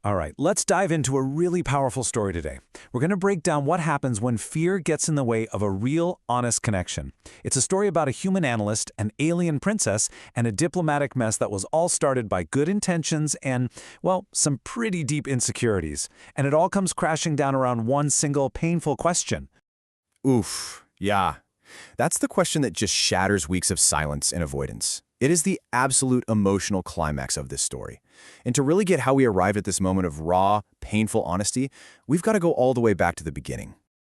All right, let's dive into a really powerful story today. We're going to break down what happens when fear gets in the way of a real, honest connection. It's a story about a human analyst, an alien princess, and a diplomatic mess that was all started by good intentions and, well, some pretty deep insecurities. And it all comes crashing down around one single painful question. Oof, yeah. That's the question that just shatters weeks of silence and avoidance. It is the absolute emotional climax of this story. And to really get how we arrived at this moment of raw, painful honesty, we've got to go all the way back to the beginning.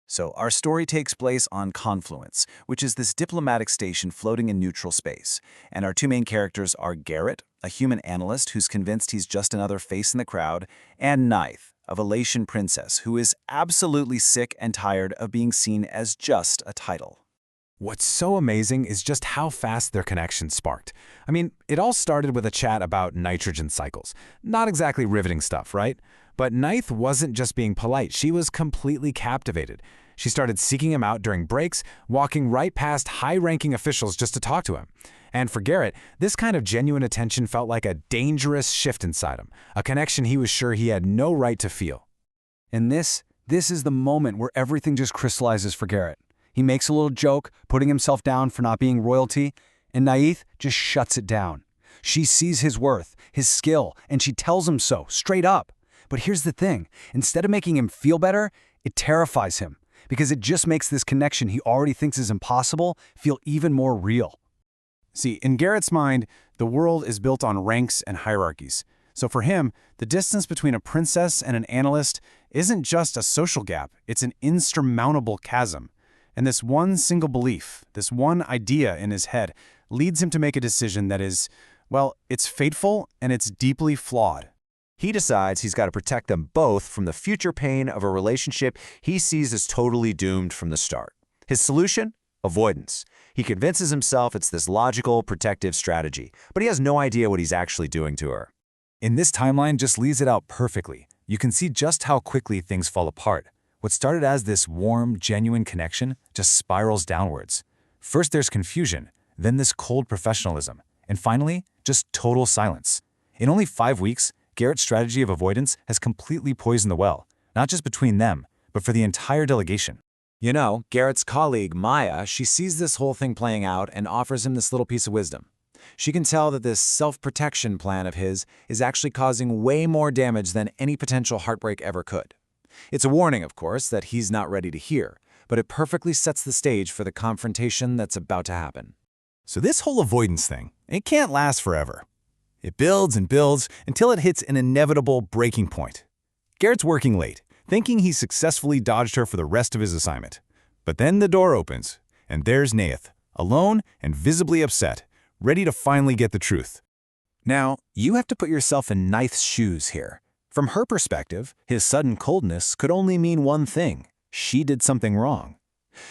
So our story takes place on Confluence, which is this diplomatic station floating in neutral space. And our two main characters are Garrett, a human analyst who's convinced he's just another face in the crowd, and Knife, a Valatian princess who is absolutely sick and tired of being seen as just a title. What's so amazing is just how fast their connection sparked. I mean, it all started with a chat about nitrogen cycles. Not exactly riveting stuff, right? But Knife wasn't just being polite, she was completely captivated. She started seeking him out during breaks, walking right past high-ranking officials just to talk to him. And for Garrett, this kind of genuine attention felt like a dangerous shift inside him, a connection he was sure he had no right to feel. And this is the moment where everything just crystallizes for Garrett. He makes a little joke, putting himself down for not being royalty, and Naith just shuts it down. She sees his worth, his skill, and she tells him so, straight up. But here's the thing, instead of making him feel better, it terrifies him, because it just makes this connection he already thinks is impossible feel even more real. See, in Garrett's mind, the world is built on ranks and hierarchies. So for him, the distance between a princess and an analyst isn't just a social gap, it's an insurmountable chasm. And this one single belief, this one idea in his head, leads him to make a decision that is, well, it's fateful and it's deeply flawed. He decides he's got to protect them both from the future pain of a relationship he sees as totally doomed from the start. His solution? Avoidance. He convinces himself it's this logical, protective strategy, but he has no idea what he's actually doing to her. And this timeline just lays it out perfectly. You can see just how quickly things fall apart. What started as this warm, genuine connection just spirals downwards. First there's confusion, then this cold professionalism, and finally, just total silence. In only 5 weeks, Garrett's strategy of avoidance has completely poisoned the well, not just between them, but for the entire delegation. You know, Garrett's colleague, Maya, she sees this whole thing playing out and offers him this little piece of wisdom. She can tell that this self-protection plan of his is actually causing way more damage than any potential heartbreak ever could. It's a warning, of course, that he's not ready to hear, but it perfectly sets the stage for the confrontation that's about to happen. So this whole avoidance thing, it can't last forever. It builds and builds until it hits an inevitable breaking point. Garrett's working late, thinking he's successfully dodged her for the rest of his assignment. But then the door opens, and there's Naith, alone and visibly upset, ready to finally get the truth. Now, you have to put yourself in Knife's shoes here. From her perspective, his sudden coldness could only mean one thing. She did something wrong.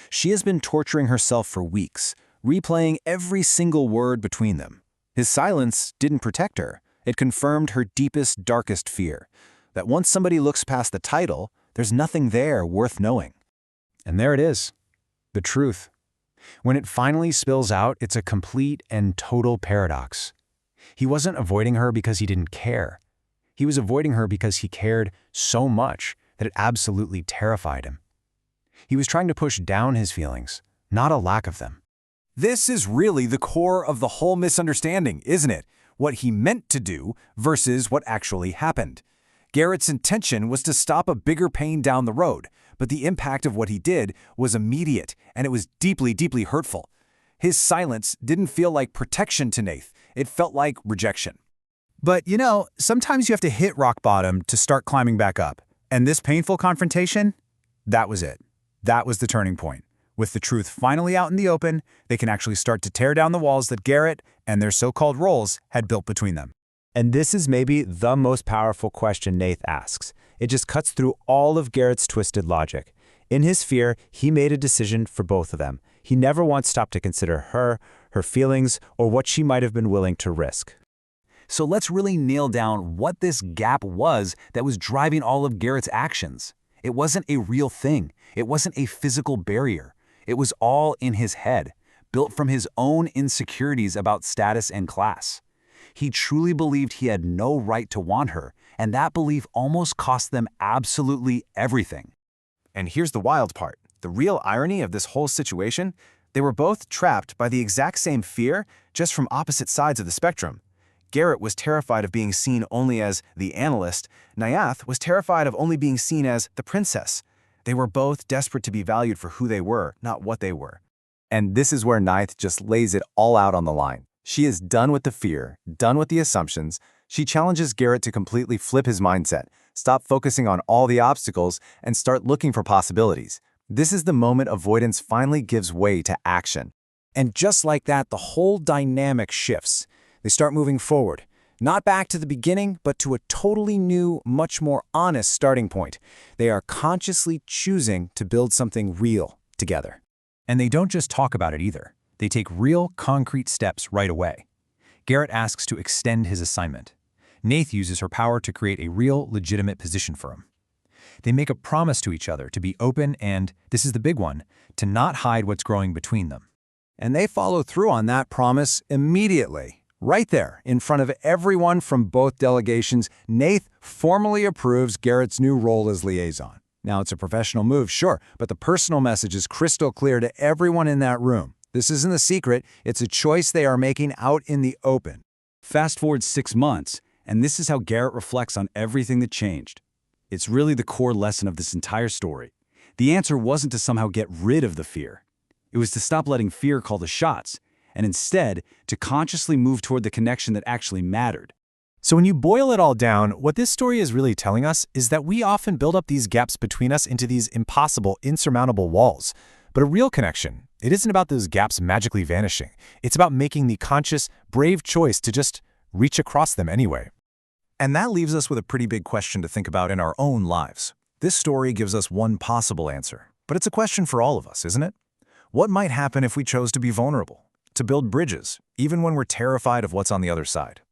She has been torturing herself for weeks, replaying every single word between them. His silence didn't protect her. It confirmed her deepest, darkest fear, that once somebody looks past the title, there's nothing there worth knowing. And there it is, the truth. When it finally spills out, it's a complete and total paradox. He wasn't avoiding her because he didn't care. He was avoiding her because he cared so much that it absolutely terrified him. He was trying to push down his feelings, not a lack of them. This is really the core of the whole misunderstanding, isn't it? What he meant to do versus what actually happened. Garrett's intention was to stop a bigger pain down the road, but the impact of what he did was immediate, and it was deeply, deeply hurtful. His silence didn't feel like protection to Nath. It felt like rejection. But, you know, sometimes you have to hit rock bottom to start climbing back up. And this painful confrontation, that was it. That was the turning point. With the truth finally out in the open, they can actually start to tear down the walls that Garrett and their so-called roles had built between them. And this is maybe the most powerful question Nath asks. It just cuts through all of Garrett's twisted logic. In his fear, he made a decision for both of them. He never once stopped to consider her, her feelings, or what she might have been willing to risk. So let's really nail down what this gap was that was driving all of Garrett's actions. It wasn't a real thing. It wasn't a physical barrier. It was all in his head, built from his own insecurities about status and class. He truly believed he had no right to want her, and that belief almost cost them absolutely everything. And here's the wild part. The real irony of this whole situation, they were both trapped by the exact same fear, just from opposite sides of the spectrum. Garrett was terrified of being seen only as the analyst. Nyath was terrified of only being seen as the princess. They were both desperate to be valued for who they were, not what they were. And this is where Nyath just lays it all out on the line. She is done with the fear, done with the assumptions. She challenges Garrett to completely flip his mindset, stop focusing on all the obstacles, and start looking for possibilities. This is the moment avoidance finally gives way to action. And just like that, the whole dynamic shifts. They start moving forward, not back to the beginning, but to a totally new, much more honest starting point. They are consciously choosing to build something real together. And they don't just talk about it either. They take real, concrete steps right away. Garrett asks to extend his assignment. Nath uses her power to create a real, legitimate position for him. They make a promise to each other to be open and, this is the big one, to not hide what's growing between them. And they follow through on that promise immediately. Right there, in front of everyone from both delegations, Nath formally approves Garrett's new role as liaison. Now, it's a professional move, sure, but the personal message is crystal clear to everyone in that room. This isn't a secret, it's a choice they are making out in the open. Fast forward 6 months, and this is how Garrett reflects on everything that changed. It's really the core lesson of this entire story. The answer wasn't to somehow get rid of the fear. It was to stop letting fear call the shots, and instead, to consciously move toward the connection that actually mattered. So when you boil it all down, what this story is really telling us is that we often build up these gaps between us into these impossible, insurmountable walls. But a real connection, it isn't about those gaps magically vanishing. It's about making the conscious, brave choice to just reach across them anyway. And that leaves us with a pretty big question to think about in our own lives. This story gives us one possible answer, but it's a question for all of us, isn't it? What might happen if we chose to be vulnerable? To build bridges, even when we're terrified of what's on the other side?